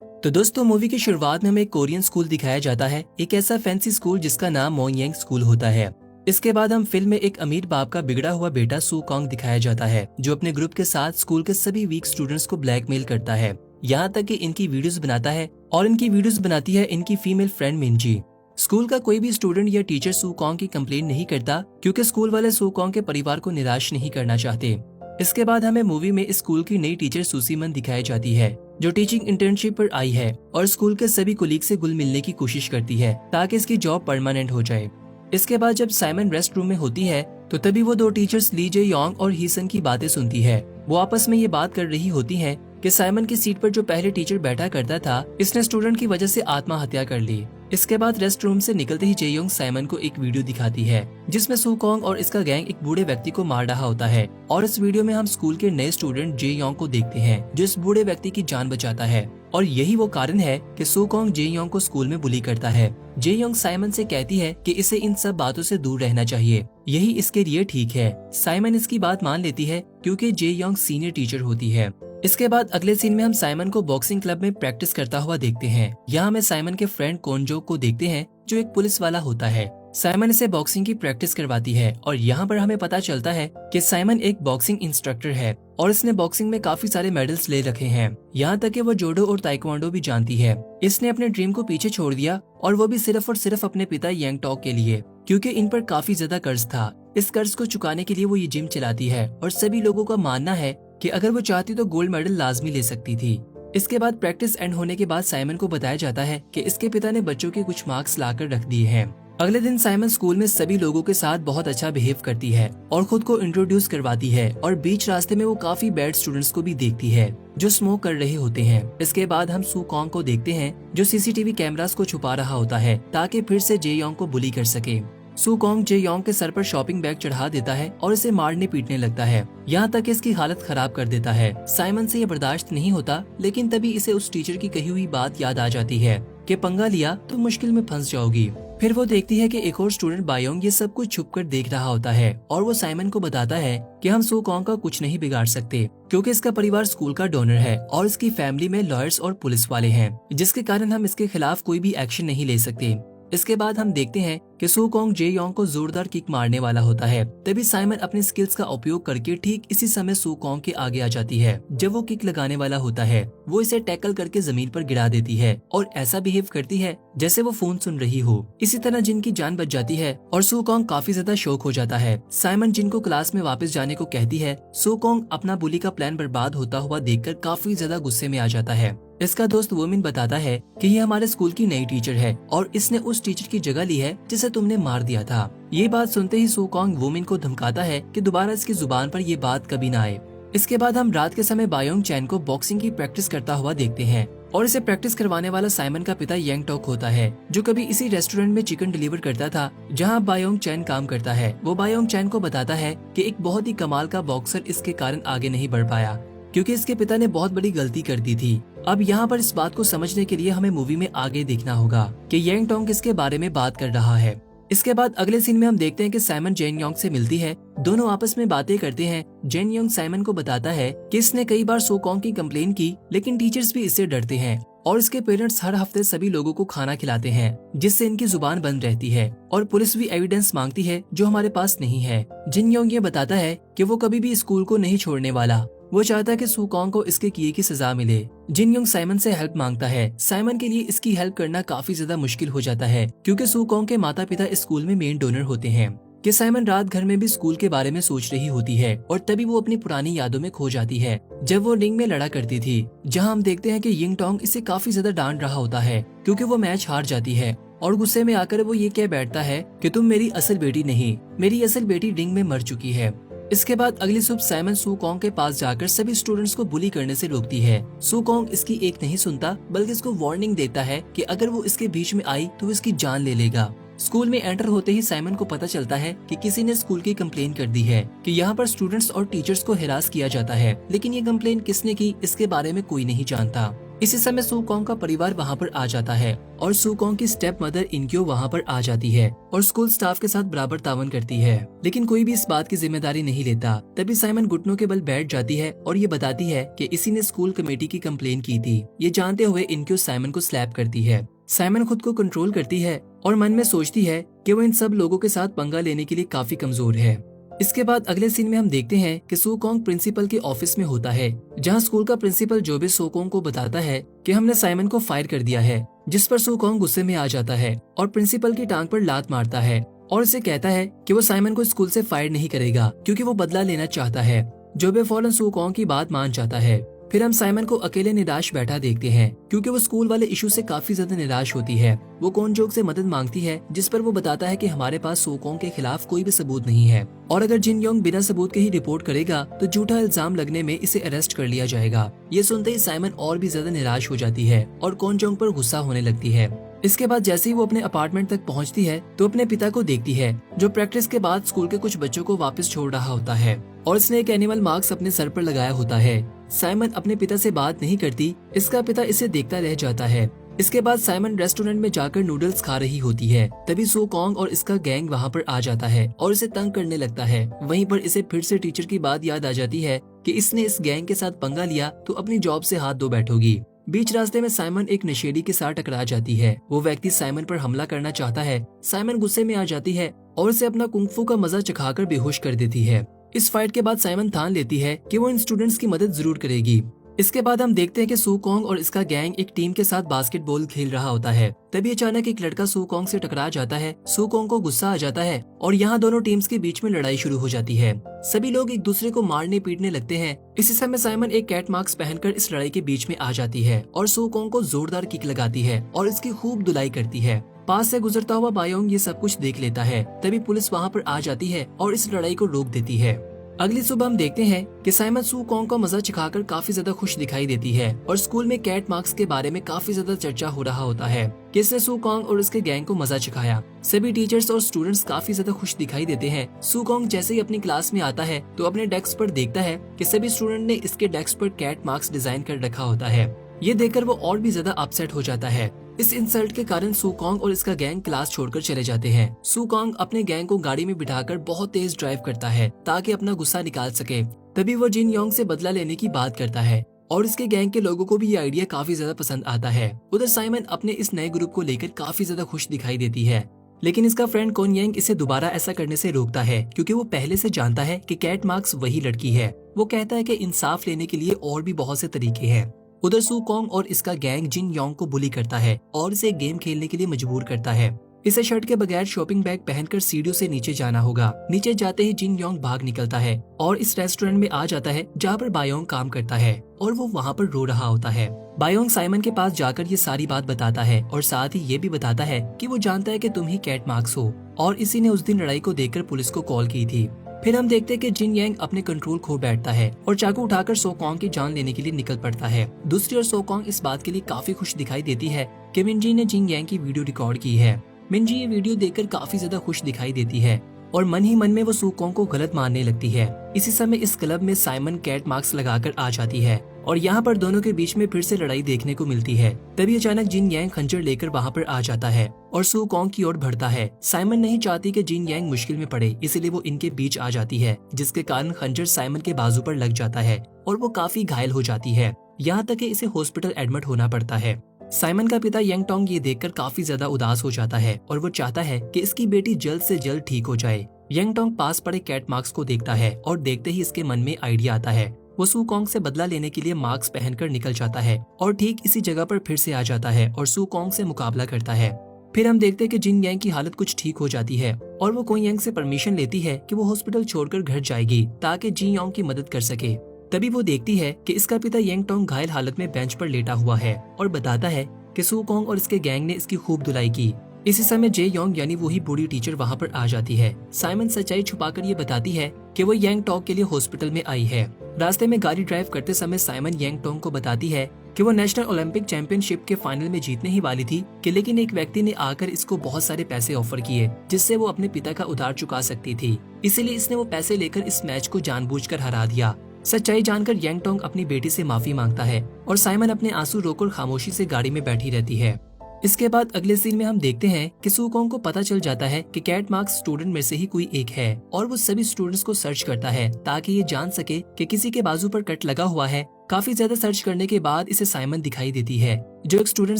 तो दोस्तों मूवी की शुरुआत में हमें एक कोरियन स्कूल दिखाया जाता है, एक ऐसा फैंसी स्कूल जिसका नाम मोंगयांग स्कूल होता है। इसके बाद हम फिल्म में एक अमीर बाप का बिगड़ा हुआ बेटा सू कॉन्ग दिखाया जाता है, जो अपने ग्रुप के साथ स्कूल के सभी वीक स्टूडेंट्स को ब्लैकमेल करता है, यहाँ तक कि इनकी वीडियोस बनाता है और इनकी वीडियोस बनाती है इनकी फीमेल फ्रेंड मिंजी। स्कूल का कोई भी स्टूडेंट या टीचर सू कॉन्ग की कंप्लेंट नहीं करता, क्योंकि स्कूल वाले सू कॉन्ग के परिवार को निराश नहीं करना चाहते। इसके बाद हमें मूवी में स्कूल की नई टीचर सुसीमन दिखाई जाती है, जो टीचिंग इंटर्नशिप पर आई है और स्कूल के सभी कोलीग से घुल मिलने की कोशिश करती है ताकि इसकी जॉब परमानेंट हो जाए। इसके बाद जब साइमन रेस्ट रूम में होती है तो तभी वो दो टीचर्स ली जे योंग और हीसन की बातें सुनती है। वो आपस में ये बात कर रही होती है कि साइमन की सीट पर जो पहले टीचर बैठा करता था, इसने स्टूडेंट की वजह से आत्महत्या कर ली। इसके बाद रेस्ट रूम से निकलते ही जेयोंग साइमन को एक वीडियो दिखाती है जिसमें सू कॉन्ग और इसका गैंग एक बूढ़े व्यक्ति को मार रहा होता है, और इस वीडियो में हम स्कूल के नए स्टूडेंट जेयोंग को देखते हैं जो इस बूढ़े व्यक्ति की जान बचाता है। और यही वो कारण है कि सू कॉन्ग जेयोंग को स्कूल में बुली करता है। जेयोंग साइमन से कहती है कि इसे इन सब बातों से दूर रहना चाहिए, यही इसके लिए ठीक है। साइमन इसकी बात मान लेती है क्योंकि जेयोंग सीनियर टीचर होती है। इसके बाद अगले सीन में हम साइमन को बॉक्सिंग क्लब में प्रैक्टिस करता हुआ देखते हैं। यहाँ हमें साइमन के फ्रेंड कोनजो को देखते हैं जो एक पुलिस वाला होता है। साइमन इसे बॉक्सिंग की प्रैक्टिस करवाती है और यहाँ पर हमें पता चलता है कि साइमन एक बॉक्सिंग इंस्ट्रक्टर है और इसने बॉक्सिंग में काफी सारे मेडल्स ले रखे हैं। यहाँ तक कि वो जोडो और ताइक्वांडो भी जानती है। इसने अपने ड्रीम को पीछे छोड़ दिया और वो भी सिर्फ और सिर्फ अपने पिता यांग टॉक के लिए, क्योंकि इन पर काफी ज्यादा कर्ज था। इस कर्ज को चुकाने के लिए वो ये जिम चलाती है और सभी लोगों का मानना है कि अगर वो चाहती तो गोल्ड मेडल लाजमी ले सकती थी। इसके बाद प्रैक्टिस एंड होने के बाद साइमन को बताया जाता है कि इसके पिता ने बच्चों के कुछ मार्क्स लाकर रख दिए हैं। अगले दिन साइमन स्कूल में सभी लोगों के साथ बहुत अच्छा बिहेव करती है और खुद को इंट्रोड्यूस करवाती है, और बीच रास्ते में वो काफी बैड स्टूडेंट्स को भी देखती है जो स्मोक कर रहे होते हैं। इसके बाद हम सू कॉन्ग को देखते हैं जो सीसीटीवी कैमरास को छुपा रहा होता है ताकि फिर से जेयोंग को बुली कर सके। सू कॉन्ग जेयोंग के सर पर शॉपिंग बैग चढ़ा देता है और इसे मारने पीटने लगता है, यहाँ तक इसकी हालत खराब कर देता है। साइमन से ये बर्दाश्त नहीं होता, लेकिन तभी इसे उस टीचर की कही हुई बात याद आ जाती है कि पंगा लिया तो मुश्किल में फंस जाओगी। फिर वो देखती है कि एक और स्टूडेंट बायोंग ये सब कुछ छुपकर देख रहा होता है और वो साइमन को बताता है कि हम सू कॉन्ग का कुछ नहीं बिगाड़ सकते, क्योंकि इसका परिवार स्कूल का डोनर है और इसकी फैमिली में लॉयर्स और पुलिस वाले हैं, जिसके कारण हम इसके खिलाफ कोई भी एक्शन नहीं ले सकते। इसके बाद हम देखते हैं कि सू कॉन्ग जेयोंग को जोरदार किक मारने वाला होता है। तभी साइमन अपनी स्किल्स का उपयोग करके ठीक इसी समय सू कॉन्ग के आगे आ जाती है। जब वो किक लगाने वाला होता है वो इसे टैकल करके जमीन पर गिरा देती है और ऐसा बिहेव करती है जैसे वो फोन सुन रही हो। इसी तरह जिन की जान बच जाती है और सू कॉन्ग काफी ज्यादा शॉक हो जाता है। साइमन जिन को क्लास में वापस जाने को कहती है। सू कॉन्ग अपना बुली का प्लान बर्बाद होता हुआ देखकर काफी ज्यादा गुस्से में आ जाता है। इसका दोस्त वोमिन बताता है कि ये हमारे स्कूल की नई टीचर है और इसने उस टीचर की जगह ली है जिसे तुमने मार दिया था। ये बात सुनते ही सू कॉन्ग वोमिन को धमकाता है कि दोबारा इसकी जुबान पर ये बात कभी ना आए। इसके बाद हम रात के समय बायोंग चैन को बॉक्सिंग की प्रैक्टिस करता हुआ देखते हैं और इसे प्रैक्टिस करवाने वाला साइमन का पिता यांग टॉक होता है, जो कभी इसी रेस्टोरेंट में चिकन डिलीवर करता था जहां बायोंग चैन काम करता है। वो बायोंग चैन को बताता है कि एक बहुत ही कमाल का बॉक्सर इसके कारण आगे नहीं बढ़ पाया, क्योंकि इसके पिता ने बहुत बड़ी गलती कर दी थी। अब यहाँ पर इस बात को समझने के लिए हमें मूवी में आगे देखना होगा कि यांग टोंग किसके बारे में बात कर रहा है। इसके बाद अगले सीन में हम देखते हैं कि साइमन जेन योंग से मिलती है। दोनों आपस में बातें करते हैं। जेन योंग साइमन को बताता है कि इसने कई बार सू कॉन्ग की कंप्लेन की, लेकिन टीचर्स भी इससे डरते हैं और इसके पेरेंट्स हर हफ्ते सभी लोगों को खाना खिलाते हैं जिससे इनकी जुबान बंद रहती है, और पुलिस भी एविडेंस मांगती है जो हमारे पास नहीं है। जिन योंग ये बताता है कि वो कभी भी स्कूल को नहीं छोड़ने वाला। वो चाहता है कि सू कॉन्ग को इसके किए की सजा मिले। जिन योंग साइमन से हेल्प मांगता है। साइमन के लिए इसकी हेल्प करना काफी ज्यादा मुश्किल हो जाता है, क्योंकि सू कॉन्ग के माता पिता इस स्कूल में मेन डोनर होते हैं। कि साइमन रात घर में भी स्कूल के बारे में सोच रही होती है और तभी वो अपनी पुरानी यादों में खो जाती है जब वो रिंग में लड़ा करती थी, जहां हम देखते हैं कि यिंग टोंग इसे काफी ज्यादा डांट रहा होता है क्योंकि वो मैच हार जाती है, और गुस्से में आकर वो ये कह बैठता है कि तुम मेरी असल बेटी नहीं, मेरी असल बेटी रिंग में मर चुकी है। इसके बाद अगली सुबह साइमन सू कॉन्ग के पास जाकर सभी स्टूडेंट्स को बुली करने से रोकती है। सू कॉन्ग इसकी एक नहीं सुनता, बल्कि इसको वार्निंग देता है कि अगर वो इसके बीच में आई तो इसकी जान ले लेगा। स्कूल में एंटर होते ही साइमन को पता चलता है कि किसी ने स्कूल की कंप्लेन कर दी है कि यहाँ पर स्टूडेंट्स और टीचर्स को हिरास किया जाता है, लेकिन ये कंप्लेन किसने की इसके बारे में कोई नहीं जानता। इसी समय सू कॉन्ग का परिवार वहाँ पर आ जाता है और सू कॉन्ग की स्टेप मदर इनक्यो वहाँ पर आ जाती है और स्कूल स्टाफ के साथ बराबर तावन करती है, लेकिन कोई भी इस बात की जिम्मेदारी नहीं लेता। तभी साइमन घुटनों के बल बैठ जाती है और ये बताती है कि इसी ने स्कूल कमेटी की कंप्लेन की थी। ये जानते हुए इनक्यो साइमन को स्लैप करती है। साइमन खुद को कंट्रोल करती है और मन में सोचती है कि वो इन सब लोगों के साथ पंगा लेने के लिए काफी कमजोर है। इसके बाद अगले सीन में हम देखते हैं कि सू कॉन्ग प्रिंसिपल के ऑफिस में होता है, जहां स्कूल का प्रिंसिपल जोबे सू कॉन्ग को बताता है कि हमने साइमन को फायर कर दिया है, जिस पर सू कॉन्ग गुस्से में आ जाता है और प्रिंसिपल की टांग पर लात मारता है और उसे कहता है कि वो साइमन को स्कूल से फायर नहीं करेगा क्योंकि वो बदला लेना चाहता है। जोबे फौरन सू कॉन्ग की बात मान जाता है। फिर हम साइमन को अकेले निराश बैठा देखते हैं क्योंकि वो स्कूल वाले इशू से काफी ज्यादा निराश होती है। वो कोनजोक से मदद मांगती है, जिस पर वो बताता है कि हमारे पास सू कॉन्ग के खिलाफ कोई भी सबूत नहीं है और अगर जिन योंग बिना सबूत के ही रिपोर्ट करेगा तो झूठा इल्जाम लगने में इसे अरेस्ट कर लिया जाएगा। ये सुनते ही साइमन और भी ज्यादा निराश हो जाती है और कोनजोंग पर गुस्सा होने लगती है। इसके बाद जैसे ही वो अपने अपार्टमेंट तक पहुंचती है तो अपने पिता को देखती है, जो प्रैक्टिस के बाद स्कूल के कुछ बच्चों को वापस छोड़ रहा होता है और इसने एक एनिमल मार्क्स अपने सर पर लगाया होता है। साइमन अपने पिता से बात नहीं करती, इसका पिता इसे देखता रह जाता है। इसके बाद साइमन रेस्टोरेंट में जाकर नूडल्स खा रही होती है। तभी सू कॉन्ग और इसका गैंग वहाँ पर आ जाता है और इसे तंग करने लगता है। वहीं पर इसे फिर से टीचर की बात याद आ जाती है कि इसने इस गैंग के साथ पंगा लिया तो अपनी जॉब से हाथ धो बैठोगी। बीच रास्ते में साइमन एक नशेड़ी के साथ टकरा जाती है। वो व्यक्ति साइमन पर हमला करना चाहता है। साइमन गुस्से में आ जाती है और उसे अपना कुंग-फू का मजा चखाकर बेहोश कर देती है। इस फाइट के बाद साइमन ठान लेती है कि वो इन स्टूडेंट्स की मदद जरूर करेगी। इसके बाद हम देखते हैं कि सू कॉन्ग और इसका गैंग एक टीम के साथ बास्केटबॉल खेल रहा होता है। तभी अचानक एक लड़का सू कॉन्ग से टकरा जाता है। सू कॉन्ग को गुस्सा आ जाता है और यहाँ दोनों टीम्स के बीच में लड़ाई शुरू हो जाती है। सभी लोग एक दूसरे को मारने पीटने लगते हैं। इसी समय साइमन एक कैट मार्क्स पहनकर इस लड़ाई के बीच में आ जाती है और सू कॉन्ग को जोरदार किक लगाती है और इसकी खूब धुलाई करती है। पास से गुजरता हुआ बायोंग ये सब कुछ देख लेता है। तभी पुलिस वहाँ पर आ जाती है और इस लड़ाई को रोक देती है। अगली सुबह हम देखते हैं कि साइमन सू कॉन्ग का मजा चखाकर काफी ज्यादा खुश दिखाई देती है और स्कूल में कैट मार्क्स के बारे में काफी ज्यादा चर्चा हो रहा होता है कि इसने सू कॉन्ग और उसके गैंग को मजा चखाया। सभी टीचर्स और स्टूडेंट्स काफी ज्यादा खुश दिखाई देते हैं। सू कॉन्ग जैसे ही अपनी क्लास में आता है तो अपने डेस्क पर देखता है कि सभी स्टूडेंट ने इसके डेस्क पर कैट मार्क्स डिजाइन कर रखा होता है। ये देखकर वो और भी ज्यादा अपसेट हो जाता है। इस इंसल्ट के कारण सू कॉन्ग और इसका गैंग क्लास छोड़कर चले जाते हैं। सू कॉन्ग अपने गैंग को गाड़ी में बिठाकर बहुत तेज ड्राइव करता है ताकि अपना गुस्सा निकाल सके। तभी वो जिन योंग से बदला लेने की बात करता है और इसके गैंग के लोगों को भी ये आइडिया काफी ज्यादा पसंद आता है। उधर साइमन अपने इस नए ग्रुप को लेकर काफी ज्यादा खुश दिखाई देती है, लेकिन इसका फ्रेंड कोन यांग इसे दोबारा ऐसा करने से रोकता है क्योंकि वो पहले से जानता है कि कैट मार्क्स वही लड़की है। वो कहता है कि इंसाफ लेने के लिए और भी बहुत से तरीके हैं। उधर सू कॉन्ग और इसका गैंग जिन योंग को बुली करता है और इसे गेम खेलने के लिए मजबूर करता है। इसे शर्ट के बगैर शॉपिंग बैग पहनकर सीढ़ियों से नीचे जाना होगा। नीचे जाते ही जिन योंग भाग निकलता है और इस रेस्टोरेंट में आ जाता है जहाँ पर बायोंग काम करता है और वो वहाँ पर रो रहा होता है। बायोंग साइमन के पास जाकर ये सारी बात बताता है और साथ ही ये भी बताता है कि वो जानता है कि तुम ही कैट मार्क्स हो और इसी ने उस दिन लड़ाई को देखकर पुलिस को कॉल की थी। फिर हम देखते हैं कि जिन यांग अपने कंट्रोल खो बैठता है और चाकू उठाकर सो कॉन्ग की जान लेने के लिए निकल पड़ता है। दूसरी ओर सो कॉन्ग इस बात के लिए काफी खुश दिखाई देती है कि मिनजी ने जिन यांग की वीडियो रिकॉर्ड की है। मिनजी ये वीडियो देखकर काफी ज्यादा खुश दिखाई देती है और मन ही मन में वो सू कॉन्ग को गलत मानने लगती है। इसी समय इस क्लब में साइमन कैट मार्क्स लगाकर आ जाती है और यहाँ पर दोनों के बीच में फिर से लड़ाई देखने को मिलती है। तभी अचानक जिन यांग खंजर लेकर वहाँ पर आ जाता है और सू कॉन्ग की ओर बढ़ता है। साइमन नहीं चाहती कि जिन यांग मुश्किल में पड़े, इसलिए वो इनके बीच आ जाती है, जिसके कारण खंजर साइमन के बाजू पर लग जाता है और वो काफी घायल हो जाती है, यहाँ तक कि इसे हॉस्पिटल एडमिट होना पड़ता है। साइमन का पिता यंग टोंग ये देखकर काफी ज्यादा उदास हो जाता है और वो चाहता है कि इसकी बेटी जल्द से जल्द ठीक हो जाए। यंग टोंग पास पड़े कैट मार्क्स को देखता है और देखते ही इसके मन में आइडिया आता है। वो सू कॉन्ग से बदला लेने के लिए मार्क्स पहनकर निकल जाता है और ठीक इसी जगह पर फिर से आ जाता है और सू कॉन्ग से मुकाबला करता है। फिर हम देखते हैं कि जिन यांग की हालत कुछ ठीक हो जाती है और वो कोई यांग से परमिशन लेती है कि वो हॉस्पिटल छोड़कर घर जाएगी ताकि जी योंग की मदद कर सके। तभी वो देखती है कि इसका पिता यंग टोंग घायल हालत में बेंच पर लेटा हुआ है और बताता है कि सू कॉन्ग और इसके गैंग ने इसकी खूब धुलाई की। इसी समय जे योंग यानी वही बूढ़ी टीचर वहाँ पर आ जाती है। साइमन सच्चाई छुपाकर ये बताती है कि वो यंग टोंग के लिए हॉस्पिटल में आई है। रास्ते में गाड़ी ड्राइव करते समय साइमन यंग टोंग को बताती है कि वो नेशनल ओलंपिक चैंपियनशिप के फाइनल में जीतने ही वाली थी कि लेकिन एक व्यक्ति ने आकर इसको बहुत सारे पैसे ऑफर किए जिससे वो अपने पिता का उधार चुका सकती थी, इसीलिए इसने वो पैसे लेकर इस मैच को जानबूझकर हरा दिया। सच्चाई जानकर यंग टोंग अपनी बेटी से माफी मांगता है और साइमन अपने आंसू रोककर खामोशी से गाड़ी में बैठी रहती है। इसके बाद अगले सीन में हम देखते हैं कि सूकोंग को पता चल जाता है कि कैट मार्क्स स्टूडेंट में से ही कोई एक है और वो सभी स्टूडेंट्स को सर्च करता है ताकि ये जान सके कि किसी के बाजू पर कट लगा हुआ है। काफी ज्यादा सर्च करने के बाद इसे साइमन दिखाई देती है जो एक स्टूडेंट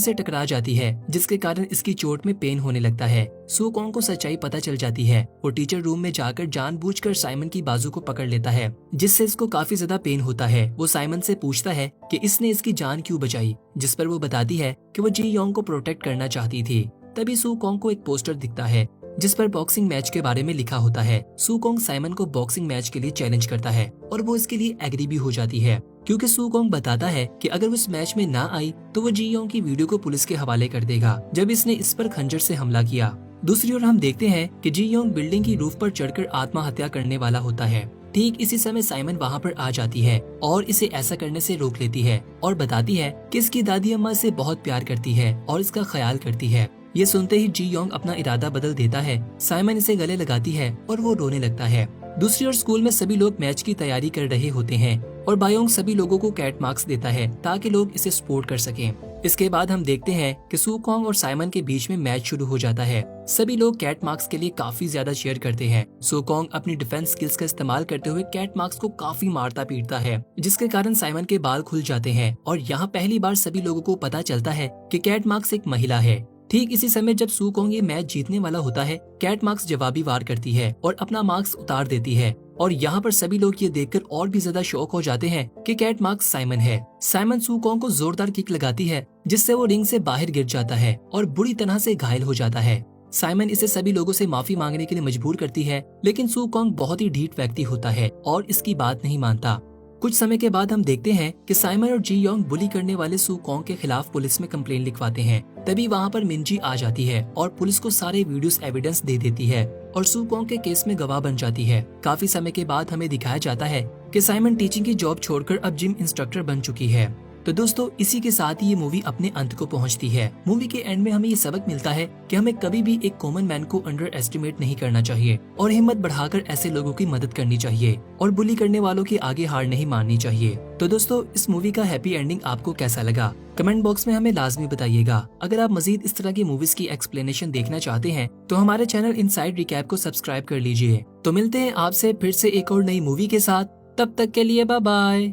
से टकरा जाती है, जिसके कारण इसकी चोट में पेन होने लगता है। सूकोंग को सच्चाई पता चल जाती है। वो टीचर रूम में जाकर जानबूझकर साइमन की बाजू को पकड़ लेता है, जिससे इसको काफी ज्यादा पेन होता है। वो साइमन से पूछता है कि इसने इसकी जान क्यों बचाई, जिस पर वो बताती है कि वो जी योंग को प्रोटेक्ट करना चाहती थी। तभी सूकोंग को एक पोस्टर दिखता है जिस पर बॉक्सिंग मैच के बारे में लिखा होता है। सूकोंग साइमन को बॉक्सिंग मैच के लिए चैलेंज करता है और वो इसके लिए एग्री भी हो जाती है, क्योंकि सूकोंग बताता है कि अगर वो इस मैच में ना आई तो वो जी योंग की वीडियो को पुलिस के हवाले कर देगा जब इसने इस पर खंजर से हमला किया। दूसरी ओर हम देखते हैं कि जी योंग बिल्डिंग की रूफ पर चढ़कर आत्महत्या करने वाला होता है। ठीक इसी समय साइमन वहाँ पर आ जाती है और इसे ऐसा करने से रोक लेती है और बताती है कि इसकी दादी अम्मा इसे बहुत प्यार करती है और इसका ख्याल करती है। ये सुनते ही जी योंग अपना इरादा बदल देता है। साइमन इसे गले लगाती है और वो रोने लगता है। दूसरी ओर स्कूल में सभी लोग मैच की तैयारी कर रहे होते हैं और बायोंग सभी लोगों को कैट मार्क्स देता है ताकि लोग इसे सपोर्ट कर सकें। इसके बाद हम देखते हैं कि सूकोंग और साइमन के बीच में मैच शुरू हो जाता है। सभी लोग कैट मार्क्स के लिए काफी ज्यादा चीयर करते हैं। सूकोंग अपनी डिफेंस स्किल्स का इस्तेमाल करते हुए कैट मार्क्स को काफी मारता पीटता है, जिसके कारण साइमन के बाल खुल जाते हैं और यहाँ पहली बार सभी लोगों को पता चलता है कि कैट मार्क्स एक महिला है। ठीक इसी समय जब सूकोंग ये मैच जीतने वाला होता है, कैट मार्क्स जवाबी वार करती है और अपना मार्क्स उतार देती है और यहाँ पर सभी लोग ये देखकर और भी ज्यादा शॉक हो जाते हैं कि कैट मार्क्स साइमन है। साइमन सूकोंग को जोरदार किक लगाती है जिससे वो रिंग से बाहर गिर जाता है और बुरी तरह से घायल हो जाता है। साइमन इसे सभी लोगों से माफी मांगने के लिए मजबूर करती है, लेकिन सूकोंग बहुत ही ढीठ व्यक्ति होता है और इसकी बात नहीं मानता। कुछ समय के बाद हम देखते हैं कि साइमन और जी योंग बुली करने वाले सूकोंग के खिलाफ पुलिस में कंप्लेंट लिखवाते हैं। तभी वहाँ पर मिंजी आ जाती है और पुलिस को सारे वीडियोस एविडेंस दे देती है और सूकोंग के केस में गवाह बन जाती है। काफी समय के बाद हमें दिखाया जाता है कि साइमन टीचिंग की जॉब छोड़कर अब जिम इंस्ट्रक्टर बन चुकी है। तो दोस्तों, इसी के साथ ही ये मूवी अपने अंत को पहुंचती है। मूवी के एंड में हमें ये सबक मिलता है कि हमें कभी भी एक कॉमन मैन को अंडर एस्टिमेट नहीं करना चाहिए और हिम्मत बढ़ाकर ऐसे लोगों की मदद करनी चाहिए और बुली करने वालों के आगे हार नहीं माननी चाहिए। तो दोस्तों, इस मूवी का हैप्पी एंडिंग आपको कैसा लगा कमेंट बॉक्स में हमें लाजमी बताइएगा। अगर आप मजीद इस तरह की मूवीज की एक्सप्लेनेशन देखना चाहते हैं तो हमारे चैनल इनसाइड रिकैप को सब्सक्राइब कर लीजिए। तो मिलते हैं आपसे फिर से एक और नई मूवी के साथ। तब तक के लिए बाय बाय।